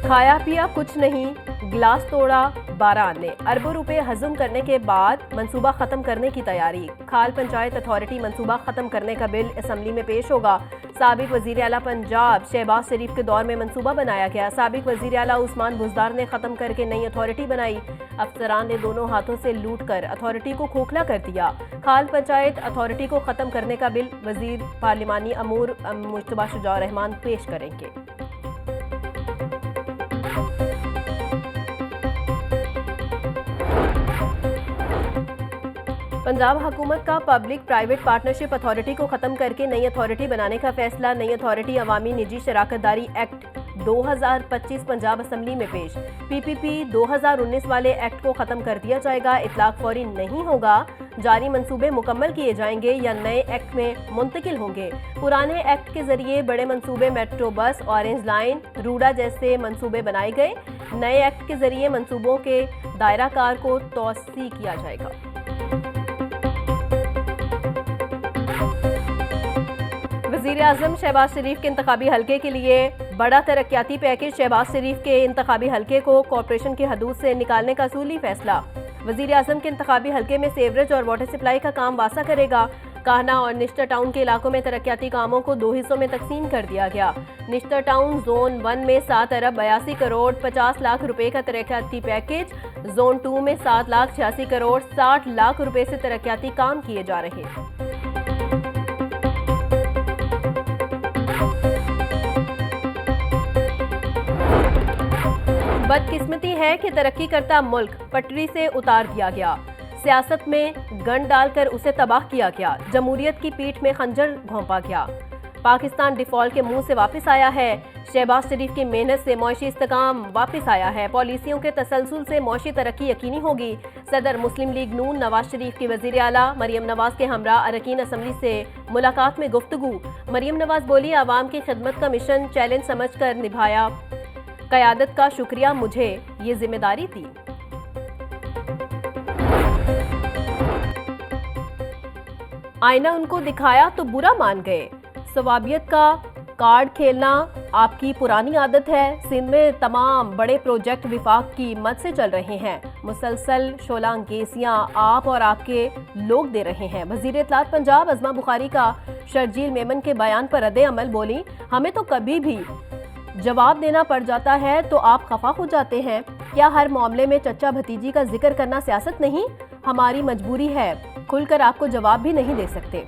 खाया पिया कुछ नहीं, गिलास तोड़ा 12 आने। अरबों रुपए हजम करने के बाद मंसूबा खत्म करने की तैयारी। खाल पंचायत अथॉरिटी मंसूबा खत्म करने का बिल असम्बली में पेश होगा। साबिक वजीर आला पंजाब शहबाज शरीफ के दौर में मंसूबा बनाया गया। साबिक वजीर आला उस्मान बुज़दार ने खत्म करके नई अथॉरिटी बनाई। अफसरान ने दोनों हाथों से लूट कर अथॉरिटी को खोखला कर दिया। खाल पंचायत अथॉरिटी को खत्म करने का बिल वजीर पार्लिमानी अमूर मुश्तबा शुजा रहमान पेश करेंगे। पंजाब हुकूमत का पब्लिक प्राइवेट पार्टनरशिप अथॉरिटी को खत्म करके नई अथॉरिटी बनाने का फैसला। नई अथॉरिटी अवामी निजी शराकतदारी एक्ट 2025 पंजाब असम्बली में पेश। पीपीपी 2019 वाले एक्ट को खत्म कर दिया जाएगा। इतलाक फौरी नहीं होगा। जारी मंसूबे मुकम्मल किए जाएंगे या नए एक्ट में मुंतकिल होंगे। पुराने एक्ट के जरिए बड़े मंसूबे metro bus, orange line, RUDA जैसे मंसूबे बनाए गए। नए एक्ट के जरिए मंसूबों के दायरा कार को तौसी किया जाएगा। वज़ीर आज़म शहबाज शरीफ के इंतखाबी हलके के लिए बड़ा तरक्याती पैकेज। शहबाज शरीफ के इंतखाबी हलके को कॉरपोरेशन की हदूद से निकालने का असूली फैसला। वज़ीर आज़म के इंतखाबी हलके में सीवरेज और वाटर सप्लाई का काम वासा करेगा। काहना और निश्तर टाउन के इलाकों में तरक्याती कामों को 2 हिस्सों में तकसीम कर दिया गया। निश्तर टाउन जोन 1 में 7 अरब 82 करोड़ 50 लाख रुपए का तरक्याती पैकेज, जोन 2 में 7 लाख 86 करोड़ 60 लाख रुपए से तरक्याती काम किए जा रहे हैं। बदकिस्मती है कि तरक्की करता मुल्क पटरी से उतार दिया गया। सियासत में गंड डालकर उसे तबाह किया गया। जमहूरियत की पीठ में खंजर घोंपा गया। पाकिस्तान डिफॉल्ट के मुंह से वापस आया है। शहबाज शरीफ की मेहनत से मौशी इस्तेकाम वापस आया है। पॉलिसियों के तसलसल से मौशी तरक्की यकीनी होगी। सदर मुस्लिम लीग नून नवाज शरीफ की वजीर आला मरियम नवाज के हमरा अरकान असम्बली से मुलाकात में गुफ्तगू। मरियम नवाज बोली, आवाम की खिदमत का मिशन चैलेंज समझकर निभाया। क़यादत का शुक्रिया, मुझे ये जिम्मेदारी दी। आईना उनको दिखाया तो बुरा मान गए। सवाबियत का कार्ड खेलना आपकी पुरानी आदत है। सिंध में तमाम बड़े प्रोजेक्ट विफाक की मद से चल रहे हैं। मुसलसल शोला अंगेजियां आप और आपके लोग दे रहे हैं। वजीर इत्तलात पंजाब अज़मा बुखारी का शर्जील मेमन के बयान पर रद्द अमल। बोली, हमें तो कभी भी जवाब देना पड़ जाता है तो आप खफा हो जाते हैं। क्या हर मामले में चचा भतीजी का जिक्र करना सियासत नहीं? हमारी मजबूरी है, खुलकर आपको जवाब भी नहीं दे सकते।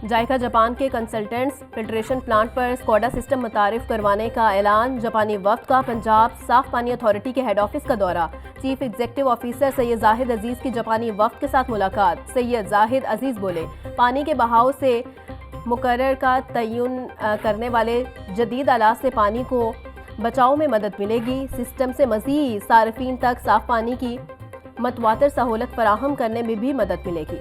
जायका जापान के कंसल्टेंट्स फिल्ट्रेशन प्लांट पर स्कॉडा सिस्टम मुतारिफ करवाने का ऐलान। जापानी वफ्द का पंजाब साफ पानी अथॉरिटी के हेड ऑफिस का दौरा। Chief executive officer Syed Zahid Aziz की जापानी वफ्द के साथ मुलाकात। सैयद जाहिद अजीज बोले, पानी के बहाव से मुकर्रर का तयन करने वाले जदीद आलात से पानी को बचाव में मदद मिलेगी। सिस्टम से मज़ीद सार्फिन तक साफ पानी की मतवातर सहूलत फराहम करने में भी मदद मिलेगी।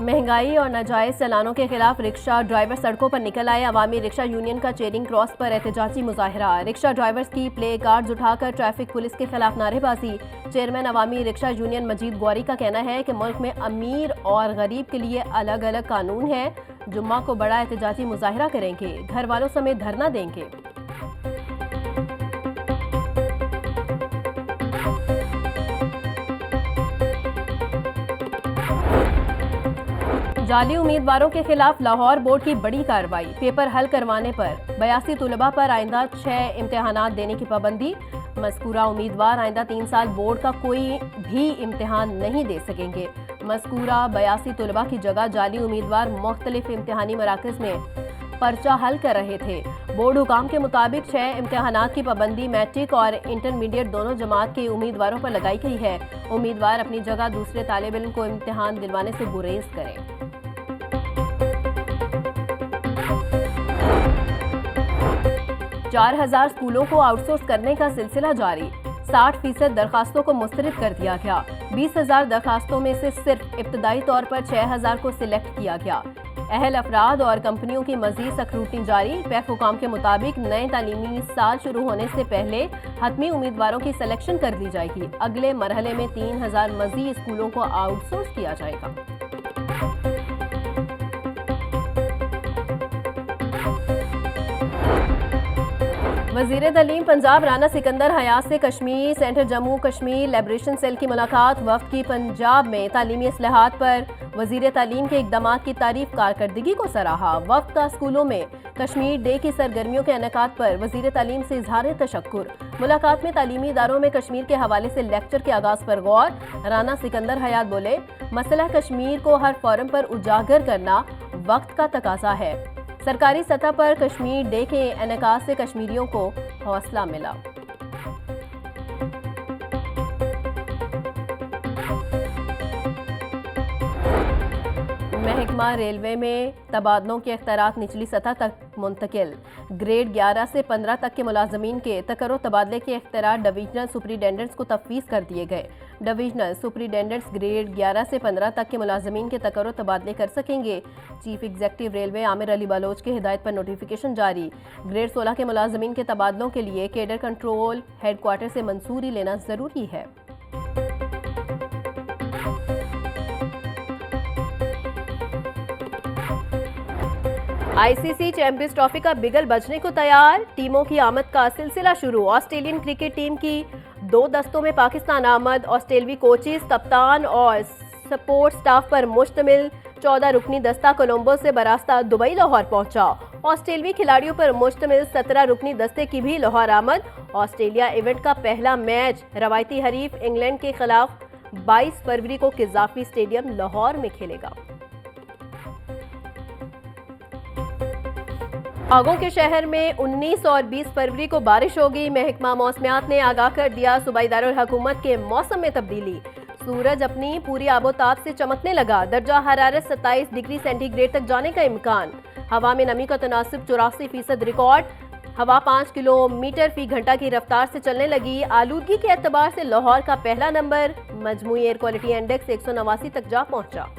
महंगाई और नाजायज चालानों के खिलाफ रिक्शा ड्राइवर सड़कों पर निकल आए। अवामी रिक्शा यूनियन का चेरिंग क्रॉस पर एहतजाजी मुजाहरा। रिक्शा ड्राइवर्स की प्ले कार्ड्स उठाकर ट्रैफिक पुलिस के खिलाफ नारेबाजी। चेयरमैन अवामी रिक्शा यूनियन मजीद गौरी का कहना है कि मुल्क में अमीर और गरीब के लिए अलग अलग कानून है। जुम्मा को बड़ा एहतजाजी मुजाहरा करेंगे, घर वालों समेत धरना देंगे। जाली उम्मीदवारों के खिलाफ लाहौर बोर्ड की बड़ी कार्रवाई। पेपर हल करवाने पर 82 तुलबा पर आइंदा 6 इम्तिहानात देने की पाबंदी। मज़कूरा उम्मीदवार आइंदा 3 साल बोर्ड का कोई भी इम्तिहान नहीं दे सकेंगे। मज़कूरा 82 तुलबा की जगह जाली उम्मीदवार मुख्तलिफ इम्तिहानी मराकज़ में पर्चा हल कर रहे थे। बोर्ड हुकाम के मुताबिक 6 इम्तिहानात की पाबंदी मैट्रिक और इंटरमीडिएट दोनों जमात के उम्मीदवारों पर लगाई गई है। उम्मीदवार अपनी जगह दूसरे तालिब इल्म को इम्तिहान दिलवाने से गुरेज करें। 4000 स्कूलों को आउटसोर्स करने का सिलसिला जारी। 60% दरखास्तों को मुस्तरद कर दिया गया। 20,000 दरखास्तों में से सिर्फ इब्तदाई तौर पर 6,000 को सिलेक्ट किया गया। अहल अफराद और कंपनियों की मजीद स्क्रूटनी जारी। पैफ हुकाम के मुताबिक नए तालीमी साल शुरू होने से पहले हतमी उम्मीदवारों की सिलेक्शन कर दी जाएगी। अगले मरहले में 3000 मजीद स्कूलों को आउटसोर्स किया जाएगा। वजीर तालीम पंजाब राना सिकंदर हयात से Kashmir centre Jammu Kashmir liberation cell की मुलाकात। वफ्द की पंजाब में तालीमी इस्लाहात पर वजीर तालीम के इकदाम की तारीफ, कारकर्दगी को सराहा। वफ्द का स्कूलों में कश्मीर डे की सरगर्मियों के इनेकाद पर वजीर तालीम से इजहार तशक्कुर। मुलाकात में तालीमी इदारों में कश्मीर के हवाले से लेक्चर के आगाज पर गौर। राना सिकंदर हयात बोले, मसला कश्मीर को हर फोरम पर उजागर करना वक्त का तकाजा है। सरकारी सतह पर कश्मीर डे के इनेकाद से कश्मीरियों को हौसला मिला। महकमा रेलवे में तबादलों के अख्तियारात निचली सतह तक मुंतकिल। ग्रेड 11 से 15 तक के मुलाजमीन के तकर्रो तबादले के अख्तियारात डिवीजनल सुपरिटेंडेंट्स को तफवीज़ कर दिए गए। डिवीजनल सुपरिटेंडेंट्स ग्रेड 11 से 15 तक के मुलाजमीन के तकर्रो तबादले कर सकेंगे। Chief executive railway Amir Ali Baloch की हिदायत पर नोटिफिकेशन जारी। ग्रेड 16 के मुलाजमीन के तबादलों के लिए केडर कंट्रोल हेडक्वार्टर से मंजूरी लेना जरूरी है। आईसीसी चैंपियंस ट्रॉफी का बिगल बजने को तैयार। टीमों की आमद का सिलसिला शुरू। ऑस्ट्रेलियन क्रिकेट टीम की 2 दस्तों में पाकिस्तान आमद। ऑस्ट्रेलवी कोचेस, कप्तान और सपोर्ट स्टाफ पर मुश्तमिल 14 रुकनी दस्ता कोलंबो से बरास्ता दुबई लाहौर पहुंचा। ऑस्ट्रेलवी खिलाड़ियों पर मुश्तमिल 17 रुकनी दस्ते की भी लाहौर आमद। ऑस्ट्रेलिया इवेंट का पहला मैच रवायती हरीफ इंग्लैंड के खिलाफ 22 फरवरी को किज़ाफी स्टेडियम लाहौर में खेलेगा। आगों के शहर में 19 और 20 फरवरी को बारिश होगी। महकमा मौसमियात ने आगाह कर दिया, सूबाई दारुल हुकूमत के मौसम में तब्दीली। सूरज अपनी पूरी आबोताब से चमकने लगा। दर्जा हरारत 27 डिग्री सेंटीग्रेड तक जाने का इम्कान। हवा में नमी का तनासुब 84% रिकॉर्ड। हवा 5 किलोमीटर फी घंटा की रफ्तार से चलने लगी। आलूदगी के एतबार से लाहौर का पहला नंबर। मजमूई एयर क्वालिटी इंडेक्स 189 तक जा पहुंचा।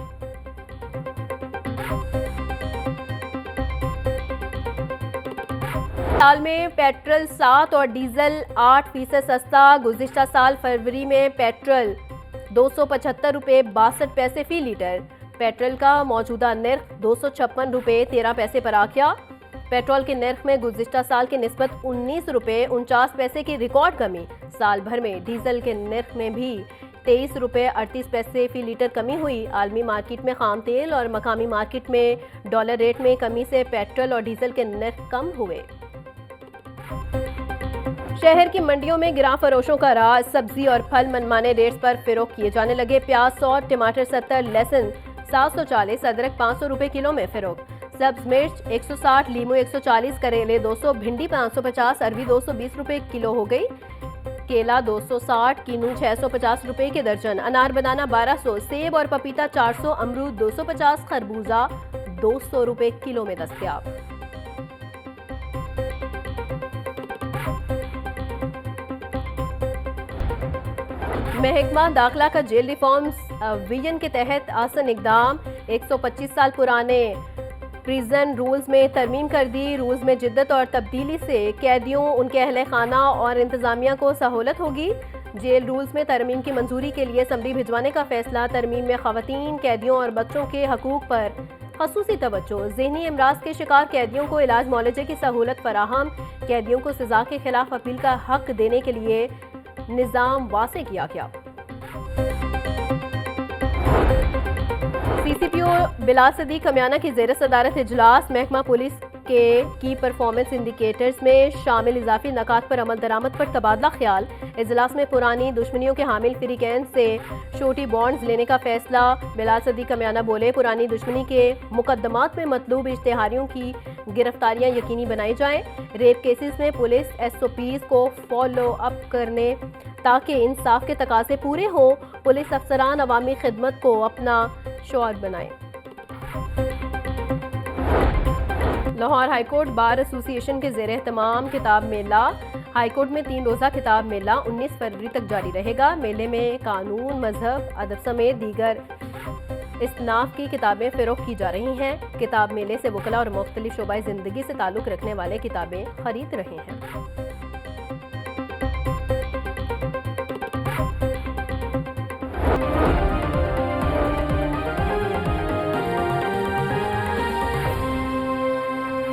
साल में पेट्रोल 7 और डीजल 8% सस्ता। गुज़िश्ता साल फरवरी में पेट्रोल 275 रुपये 62 पैसे फी लीटर। पेट्रोल का मौजूदा निर्ख 256 रुपये 13 पैसे पर आ गया। पेट्रोल के निर्ख में गुज़िश्ता साल की निस्बत 19 रुपये 49 पैसे की रिकॉर्ड कमी। साल भर में डीजल के निर्ख में भी 23 रुपये 38 पैसे फी लीटर कमी हुई। आलमी मार्केट में खाम तेल और मकामी मार्केट में डॉलर रेट में कमी से पेट्रोल और डीजल के निर्ख कम हुए। शहर की मंडियों में गिरां फरोशों का राज। सब्जी और फल मनमाने रेट्स पर फिरोख्त किए जाने लगे। प्याज 100, टमाटर 70, लहसुन 740, अदरक 500 रुपए किलो में फिरोख्त। सब्ज मिर्च 160, लीमू 140, करेले 200, भिंडी 550, अरवी 220 रुपए किलो हो गई। केला 260, किनू 650 रुपए के दर्जन। अनार बनाना 1200, सेब और पपीता 400, अमरूद 250, खरबूजा 200 रुपए किलो में दस्तयाब। महकमा दाखिला का जेल रिफॉर्म्स विजन के तहत आसन इकदाम। 125 साल पुराने प्रिजन रूल्स में तरमीम कर दी। रूल्स में जिद्दत और तब्दीली से कैदियों, उनके अहले खाना और इंतजामिया को सहूलत होगी। जेल रूल्स में तरमीम की मंजूरी के लिए असम्बली भिजवाने का फैसला। तरमीम में खवातीन, कैदियों और बच्चों के हकूक पर खसूसी तवज्जो। ज़हनी अमराज के शिकार कैदियों को इलाज मुआलजे की सहूलत फराहम। कैदियों को सजा के खिलाफ अपील का हक देने के लिए निज़ाम वासे किया गया। सीसीपीओ बिलाल सदीक कमियाना की ज़ेर सदारत इजलास। महकमा पुलिस के की परफॉर्मेंस इंडिकेटर्स में शामिल इजाफी नकात पर अमल दरामद पर तबादला ख्याल। इजलास में पुरानी दुश्मनियों के हामिल फ्रीकैन से छोटी बॉन्ड्स लेने का फैसला। बिलाल सदीक कमियाना बोले, पुरानी दुश्मनी के मुकदमात में मतलूब इश्तेहारियों की गिरफ्तारियां यकीनी बनाई जाएं। रेप केसेस में पुलिस SOPs को फॉलो अप करने ताकि इंसाफ के तकाजे पूरे हों। पुलिस अफसरान अवामी खिदमत को अपना शौर बनाएं। लाहौर हाईकोर्ट बार एसोसिएशन के ज़ेर एहतमाम किताब मेला। हाईकोर्ट में 3 रोज़ा किताब मेला 19 फरवरी तक जारी रहेगा। मेले में कानून, मजहब, अदब समेत दीगर इस्नाफ की किताबें फ़रोख्त की जा रही हैं। किताब मेले से वकला और मुख्तलिफ शोबाए ज़िंदगी से ताल्लुक़ रखने वाले किताबें खरीद रहे हैं।